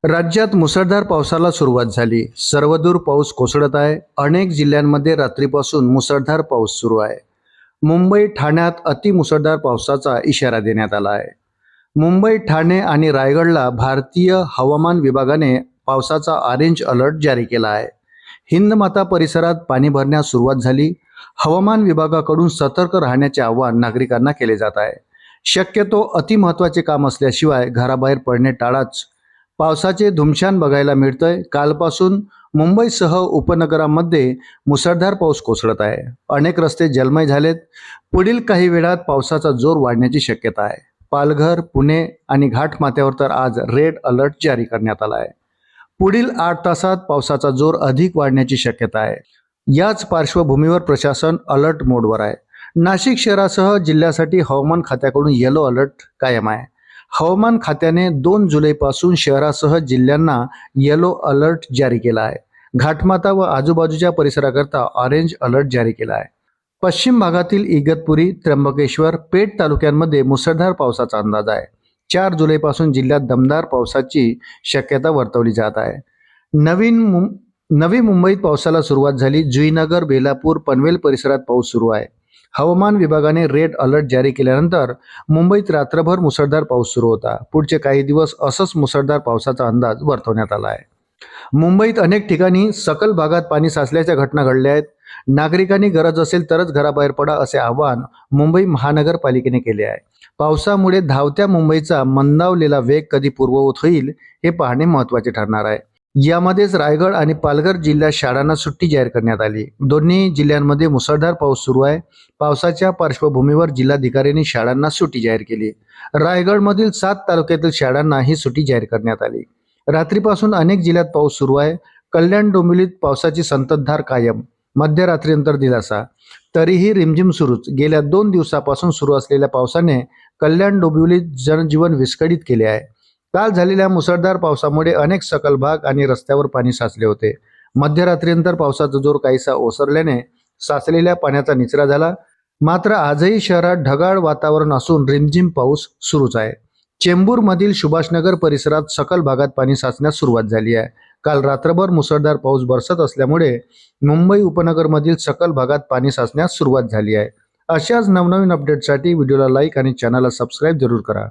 राज्यात मुसळधार पावसाला सुरुवात झाली. सर्वदूर पाऊस कोसळत आहे. अनेक जिल्ह्यांमध्ये रात्रीपासून मुसळधार पाऊस सुरू आहे. मुंबई, ठाण्यात अतिमुसळधार पावसाचा इशारा देण्यात आला आहे. मुंबई, ठाणे आणि रायगडला भारतीय हवामान विभागाने पावसाचा ऑरेंज अलर्ट जारी केला आहे. हिंदमाता परिसरात पाणी भरण्यास सुरुवात झाली. हवामान विभागाकडून सतर्क राहण्याचे आवाहन नागरिकांना केले जात आहे. शक्यतो अतिमहत्त्वाचे काम असल्याशिवाय घराबाहेर पडणे टाळाच. पावसाचे धुमशान बघायला मिळतंय. कालपासून मुंबईसह उपनगरांमध्ये मुसळधार पाऊस कोसळत आहे. अनेक रस्ते जलमय झालेत. पुढील काही वेळात पावसाचा जोर वाढण्याची शक्यता आहे. पालघर, पुणे आणि घाटमाथ्यावर तर आज रेड अलर्ट जारी करण्यात आला आहे. पुढील 8 तासात पावसाचा जोर अधिक वाढण्याची शक्यता आहे. याच पार्श्वभूमीवर प्रशासन अलर्ट मोडवर आहे. नाशिक शहरासह जिल्ह्यासाठी हवामान खात्याकडून येलो अलर्ट कायम आहे. हवामान खात्याने 2 जुलैपासून शहरासह जिल्ह्यांना येलो अलर्ट जारी केला आहे. घाटमाथा व आजूबाजूच्या परिसराकरता ऑरेंज अलर्ट जारी केला आहे. पश्चिम भागातील इगतपुरी, त्र्यंबकेश्वर, पेठ तालुक्यांमध्ये मुसळधार पावसाचा अंदाज आहे. 4 जुलैपासून जिल्ह्यात दमदार पावसाची शक्यता वर्तवली जात आहे. नवी मुंबईत पावसाला सुरुवात झाली. जुईनगर, बेलापूर, पनवेल परिसरात पाऊस सुरू आहे. हवामान विभागाने रेड अलर्ट जारी केल्यानंतर मुंबईत रात्रभर मुसळधार पाऊस सुरू होता. पुढचे काही दिवस असंच मुसळधार पावसाचा अंदाज वर्तवण्यात आला आहे. मुंबईत अनेक ठिकाणी सखल भागात पाणी साचल्याच्या घटना घडल्या आहेत. नागरिकांनी गरज असेल तरच घराबाहेर पडा असे आवाहन मुंबई महानगरपालिकेने केले आहे. पावसामुळे धावत्या मुंबईचा मंदावलेला वेग कधी पूर्ववत होईल हे पाहणे महत्त्वाचे ठरणार आहे. यामध्येच रायगड आणि पालघर जिल्ह्यात शाळांना सुट्टी जाहीर करण्यात आली. दोन्ही जिल्ह्यांमध्ये मुसळधार पाऊस सुरू आहे. पावसाच्या पार्श्वभूमीवर जिल्हाधिकाऱ्यांनी शाळांना सुट्टी जाहीर केली. रायगडमधील 7 तालुक्यातील शाळांना ही सुट्टी जाहीर करण्यात आली. रात्रीपासून अनेक जिल्ह्यात पाऊस सुरू आहे. कल्याण डोंबिवलीत पावसाची संततधार कायम. मध्यरात्रीनंतर दिलासा. तरीही रिमझिम सुरूच. गेल्या 2 दिवसापासून सुरू असलेल्या पावसाने कल्याण डोंबिवलीत जनजीवन विस्कळीत केले आहे. काल झालेल्या मुसळधार पावसामुळे अनेक सखल भाग आणि रस्त्यावर पाणी साचले होते. मध्यरात्रीनंतर पावसाचा जोर काहीसा ओसरल्याने साचलेल्या पाण्याचा निचरा झाला. मात्र आजही शहरात ढगाळ वातावरण असून रिमझिम पाऊस सुरूच आहे. चेंबूरमधील सुभाषनगर परिसरात सखल भागात पाणी साचण्यास सुरुवात झाली आहे. काल रात्रभर मुसळधार पाऊस बरसत असल्यामुळे मुंबई उपनगरमधील सखल भागात पाणी साचण्यास सुरुवात झाली आहे. अशाच नवनवीन अपडेटसाठी व्हिडिओला लाईक आणि चॅनलला सबस्क्राईब जरूर करा.